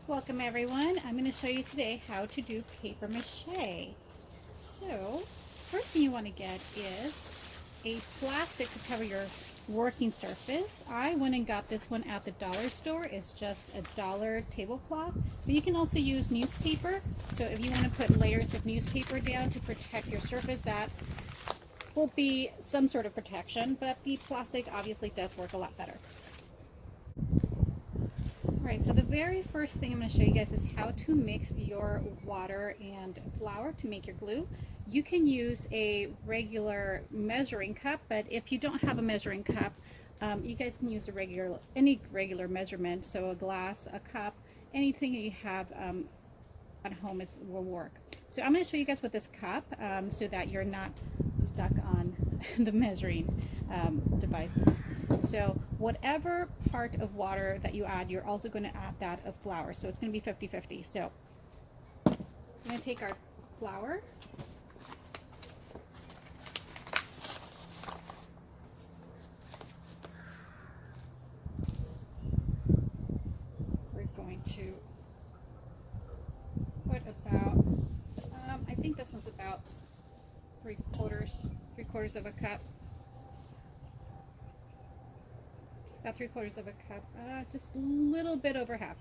Welcome everyone. I'm going to show you today how to do paper mache. So first thing you want to get is a plastic to cover your working surface. I went and got this one at the dollar store. It's just a dollar tablecloth, but you can also use newspaper. So if you want to put layers of newspaper down to protect your surface, that will be some sort of protection, but the plastic obviously does work a lot better. Alright, so the very first thing I'm going to show you guys is how to mix your water and flour to make your glue. You can use a regular measuring cup, but if you don't have a measuring cup, you guys can use any regular measurement. So a glass, a cup, anything that you have at home will work. So I'm going to show you guys with this cup so that you're not stuck on the measuring devices. So whatever part of water that you add, you're also going to add that of flour. So it's going to be 50-50. So we're going to take our flour. We're going to put about, I think this one's about three quarters of a cup. About 3/4 of a cup, just a little bit over half.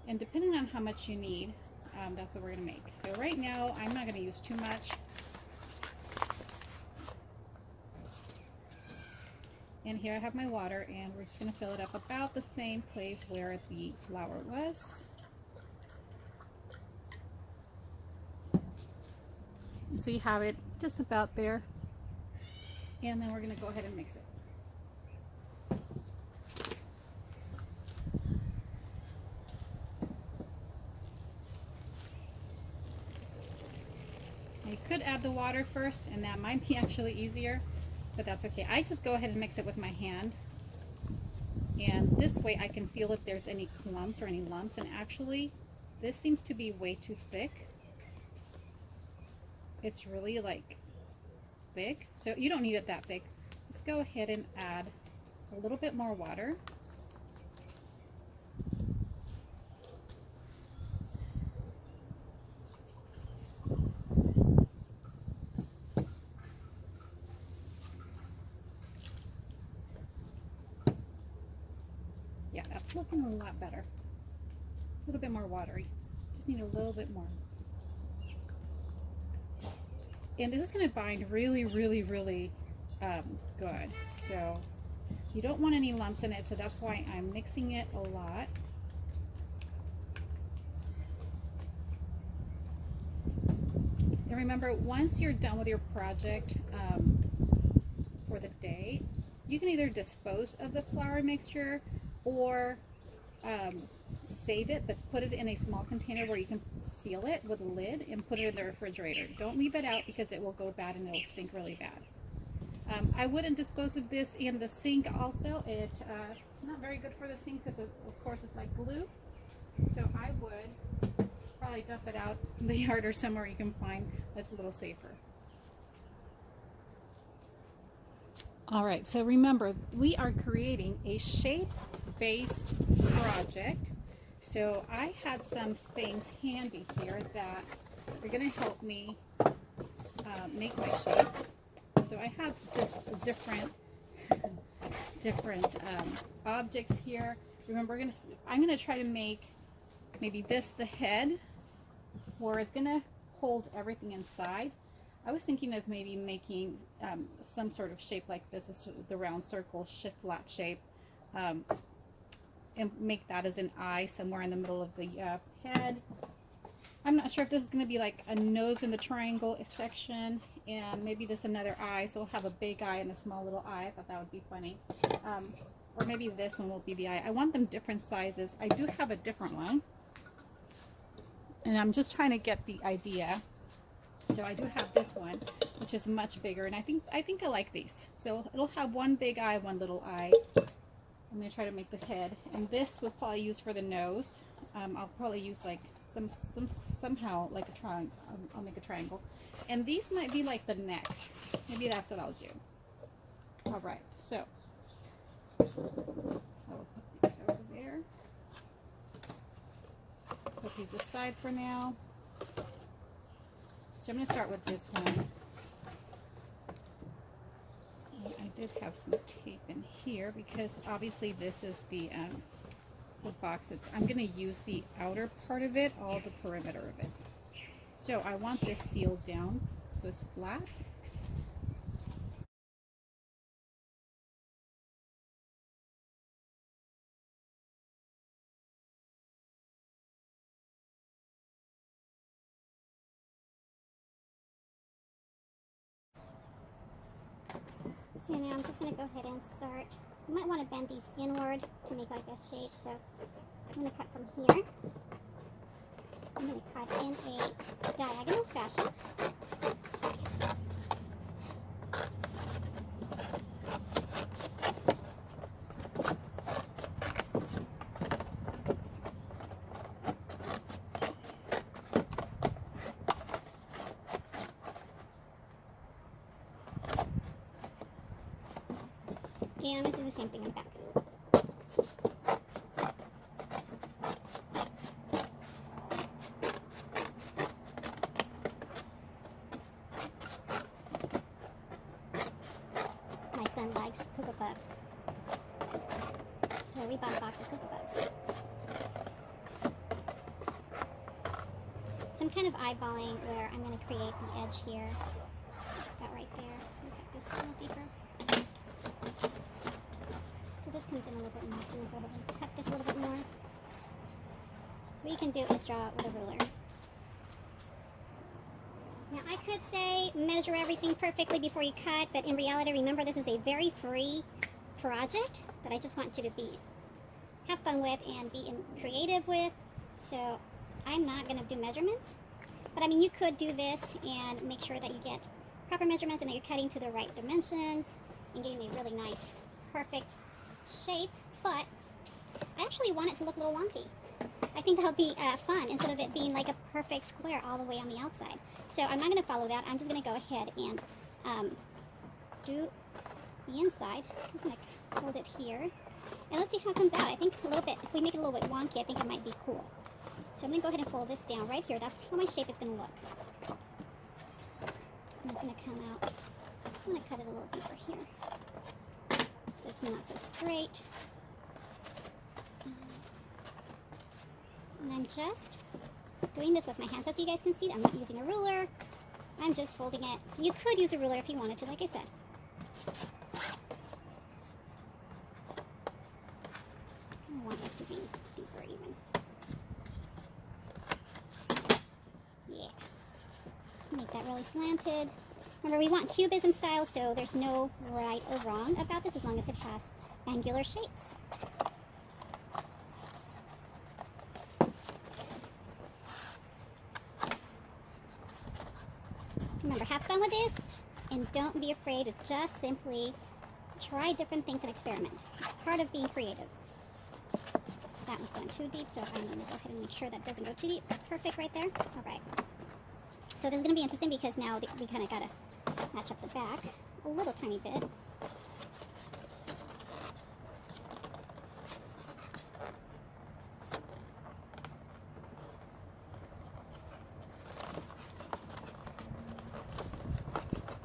And depending on how much you need, that's what we're going to make. So right now, I'm not going to use too much. And here I have my water, and we're just going to fill it up about the same place where the flour was. And so you have it just about there. And then we're going to go ahead and mix it. You could add the water first, and that might be actually easier, but that's okay. I just go ahead and mix it with my hand, and this way I can feel if there's any clumps or any lumps. And actually, this seems to be way too thick. It's really like thick, so you don't need it that thick. Let's go ahead and add a little bit more water. Yeah, that's looking a lot better. A little bit more watery. Just need a little bit more. And this is going to bind really, really, really good. So you don't want any lumps in it, so that's why I'm mixing it a lot. And remember, once you're done with your project for the day, you can either dispose of the flour mixture or save it, but put it in a small container where you can seal it with a lid and put it in the refrigerator. Don't leave it out because it will go bad and it'll stink really bad. I wouldn't dispose of this in the sink also. It's not very good for the sink because of course it's like glue. So I would probably dump it out in the yard or somewhere you can find that's a little safer. Alright, so remember, we are creating a shape-based project. So I had some things handy here that are going to help me make my shapes. So I have just different objects here. Remember, I'm going to try to make maybe this the head, where it's going to hold everything inside. I was thinking of maybe making some sort of shape like this. It's the round circle, flat shape. And make that as an eye somewhere in the middle of the head. I'm not sure if this is going to be like a nose in the triangle section, and maybe this another eye, so we'll have a big eye and a small little eye. I thought that would be funny. Or maybe this one will be the eye. I want them different sizes. I do have a different one, and I'm just trying to get the idea. So I do have this one, which is much bigger, and I think I like these. So it'll have one big eye, one little eye. I'm going to try to make the head, and this we'll probably use for the nose. I'll probably use like somehow like a triangle. I'll make a triangle, and these might be like the neck. Maybe that's what I'll do. All right, so I will put there. Put these aside for now. So I'm going to start with this one. And I did have some tape in here because obviously this is the box. I'm going to use the outer part of it, all the perimeter of it. So I want this sealed down so it's flat. So now I'm just going to go ahead and start. You might want to bend these inward to make like a shape. So I'm going to cut from here. I'm going to cut in a diagonal fashion. And I'm just doing the same thing in the back. My son likes Cocoa Puffs, so we bought a box of Cocoa Puffs. So I'm kind of eyeballing where I'm going to create the edge here. That right there. So we cut this a little deeper. So this comes in a little bit more, so we'll go ahead and cut this a little bit more. So what you can do is draw with a ruler. Now I could say measure everything perfectly before you cut, but in reality, remember this is a very free project that I just want you to have fun with and be creative with. So I'm not going to do measurements, but I mean you could do this and make sure that you get proper measurements and that you're cutting to the right dimensions and getting a really nice, perfect shape. But I actually want it to look a little wonky. I think that'll be fun instead of it being like a perfect square all the way on the outside. So I'm not going to follow that. I'm just going to go ahead and do the inside. I'm just going to hold it here. And let's see how it comes out. I think a little bit, if we make it a little bit wonky, I think it might be cool. So I'm going to go ahead and fold this down right here. That's how my shape is going to look. And it's going to come out. I'm going to cut it a little deeper here, so it's not so straight. And I'm just doing this with my hands so you guys can see. I'm not using a ruler. I'm just folding it. You could use a ruler if you wanted to, like I said. I want this to be deeper even. Yeah. Just make that really slanted. Remember, we want cubism style, so there's no right or wrong about this as long as it has angular shapes. Remember, have fun with this and don't be afraid to just simply try different things and experiment. It's part of being creative. That one's going too deep, so I'm going to go ahead and make sure that doesn't go too deep. That's perfect right there. All right. So this is going to be interesting because now we kind of got to match up the back a little tiny bit.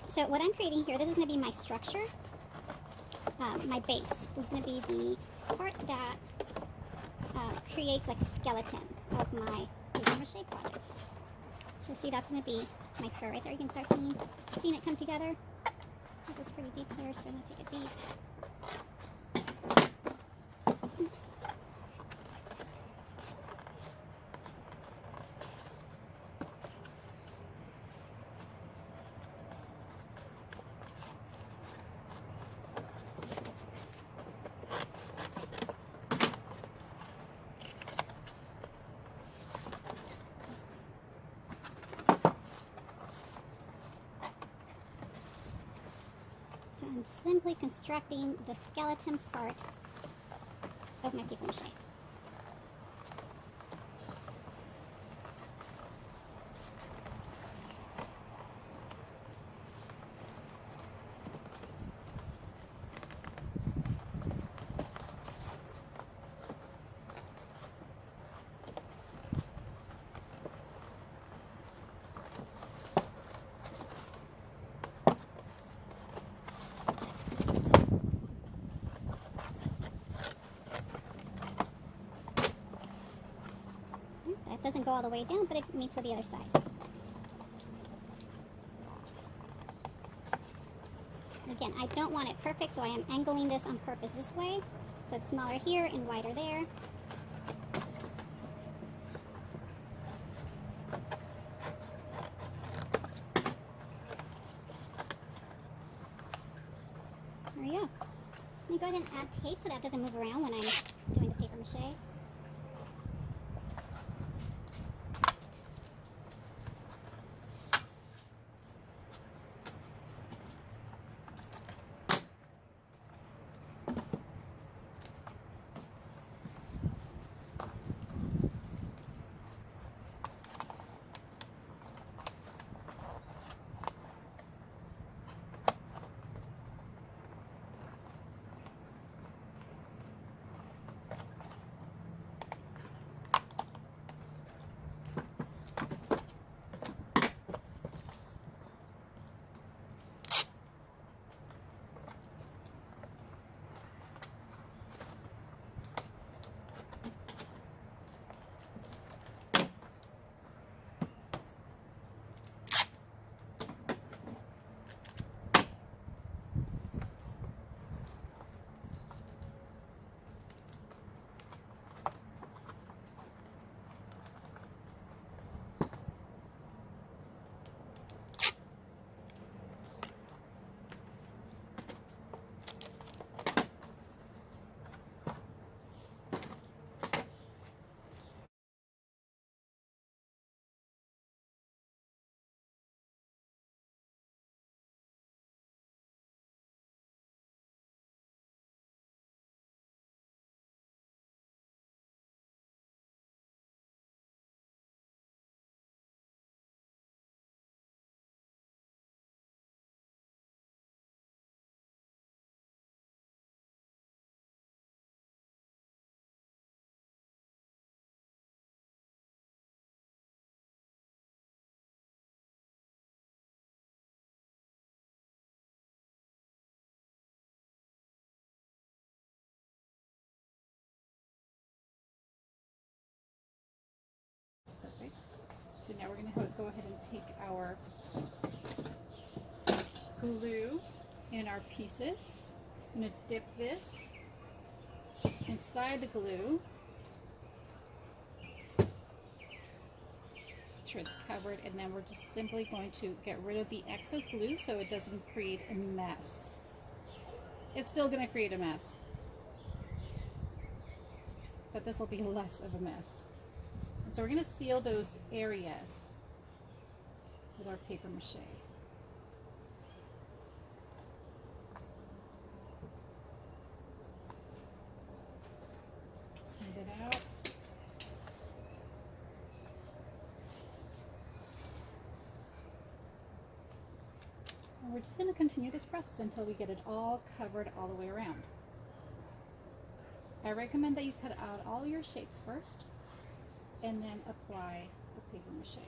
So what I'm creating here, this is going to be my structure, my base. This is going to be the part that creates like a skeleton of my papier-mache project. So see, that's going to be my square right there. You can start seeing it come together. It goes pretty deep here, so I'm going to take it deep. So I'm simply constructing the skeleton part of my papier-mache. go all the way down, but it meets with the other side. Again, I don't want it perfect, so I am angling this on purpose this way. So it's smaller here and wider there. There we go. Let me go ahead and add tape so that doesn't move around when I'm doing the paper mache. Perfect. So now we're going to go ahead and take our glue in our pieces. I'm going to dip this inside the glue. Make sure it's covered, and then we're just simply going to get rid of the excess glue so it doesn't create a mess. It's still going to create a mess, but this will be less of a mess. And so we're going to seal those areas with our paper mache. Smooth it out. And we're just going to continue this process until we get it all covered all the way around. I recommend that you cut out all your shapes first and then apply the paper mache.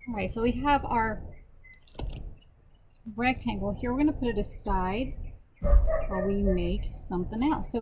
Alright, so we have our rectangle here. We're going to put it aside while we make something else. So